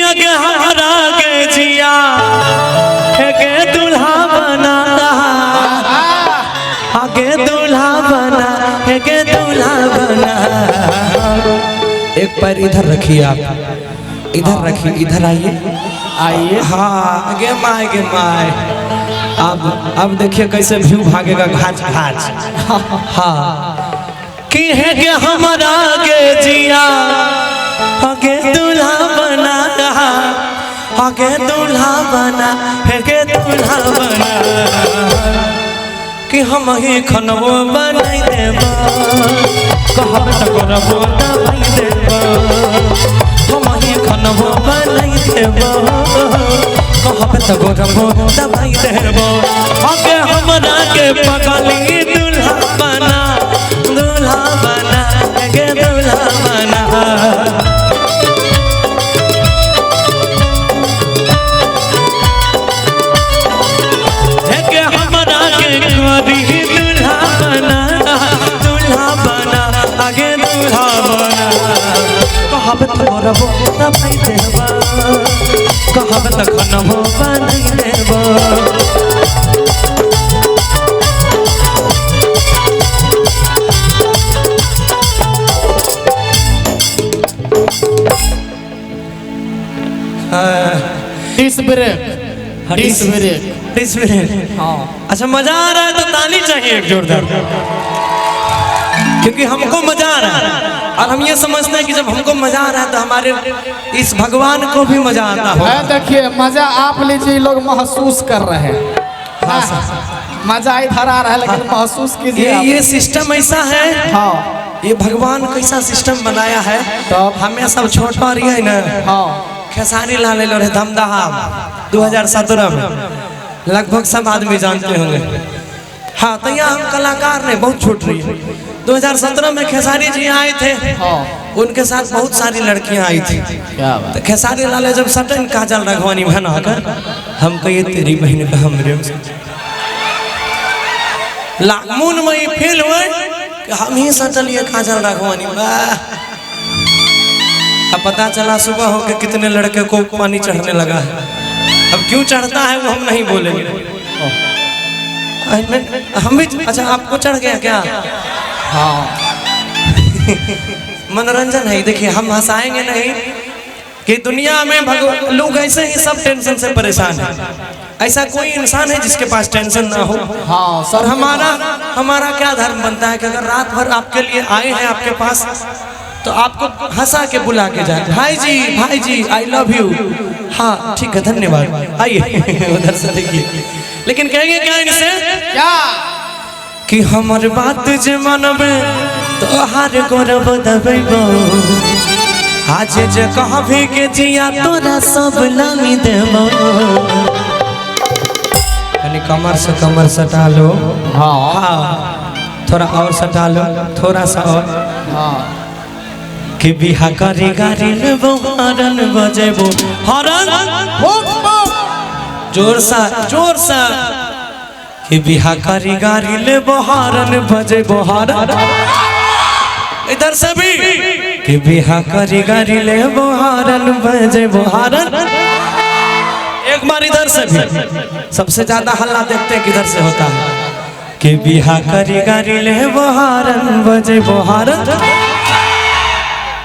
आगे हमारा के जिया के दूल्हा बना आगे दूल्हा बना के दूल्हा बना। एक पैर इधर रखिए आप, इधर रखिए, इधर आइए आइए। हाँ गे माए गे माए। अब देखिए कैसे व्यू भागेगा घाच घाच। हाँ कि है कि हमारा के जिया आगे दूल्हा बना आगे दूल्हा बना है के दूल्हा बना कि हम ही खनबो बनाई देबो कहब त करबो दबाई देबो हम ही खनबो बनाई देबो कहब त करबो दबाई देबो आगे हमरा के पगली दूल्हा बना के दूल्हा बना। कहब त करबो दबाई देबो कहब त खनबो बनाई देबो। This break this break this break. हाँ अच्छा मजा आ रहा है तो ताली चाहिए एक जोरदार, क्योंकि हमको मजा आ रहा है और हम ये समझते हैं कि जब हमको मजा आ रहा है तो हमारे इस भगवान को भी मजा आता है। देखिए मजा आप लीजिए, लोग महसूस कर रहे हैं। मजा इधर आ रहा है लेकिन महसूस कीजिए। ये सिस्टम ऐसा है। हाँ ये भगवान कैसा सिस्टम बनाया है। तो हमें सब छोटा रही है ना। हाँ खेसारी लाल ले रहे धमदाहा 2017 में, लगभग सब आदमी जानते होंगे। हाँ तो यहाँ हम कलाकार ने बहुत छूट रही है। 2017 में खेसारी जी आए थे। हाँ उनके साथ बहुत सारी लड़कियां आई थी। क्या बात। तो खेसारी लाल जब सटन काजल राघवानी बहन आकर हम कहिए तेरी बहन का हम लागमून में फेल हुए कि हम ही सटल ये काजल राघवानी। अब पता चला सुबह होकर कितने लड़के को पानी चढ़ने लगा है। अब क्यों चढ़ता है वो हम नहीं बोलेंगे। हम भी अच्छा आपको चढ़ गया क्या? हाँ मनोरंजन है। देखिए हम हंसाएंगे नहीं कि दुनिया में लोग ऐसे ही सब टेंशन से परेशान है। ऐसा कोई इंसान है जिसके पास टेंशन ना हो। हाँ और हमारा क्या धर्म बनता है कि अगर रात भर आपके लिए आए हैं आपके पास तो आपको हंसा के बुला के जाए भाई जी आई लव यू। हाँ ठीक है धन्यवाद आइए उधर से देखिए। लेकिन कहेंगे क्या इनसे क्या कि हमार बात जे मानबे तो हार करब दबेबो आज जे कहबे के जिया तोरा सब लामी देबो। यानी कमर सटा लो। हाँ थोड़ा और सटा लो, थोड़ा सा और। हाँ कि बिहा करे गारी लेबो हरन बजेबो हरन जोर सा कि बिहा करी गारी ले बहारन बजे बहारन। इधर से भी कि बिहा करी गारी ले बहारन बजे बहारन। एक बार इधर से भी। सबसे ज्यादा हल्ला देखते हैं किधर से होता है कि बिहा करी गारी ले बहारन बजे बहारन।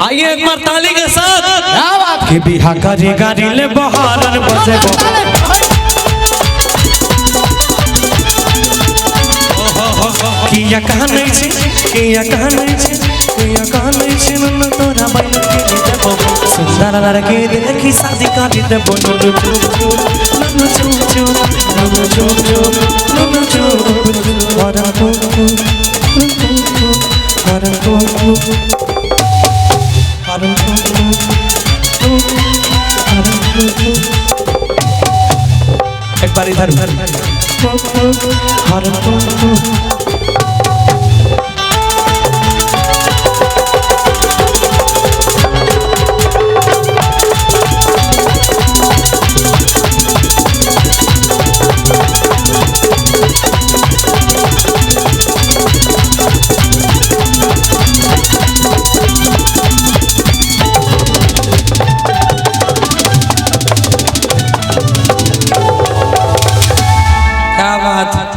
आइए एक बार ताली के साथ कि बिहा करी गारी ले बहारन बजे बहारन। किया कहाँ नहीं छे न तोरा बैल के देबो सुंदर लड़के देखी शादी कर देबो। नुनु एक बार इधर बात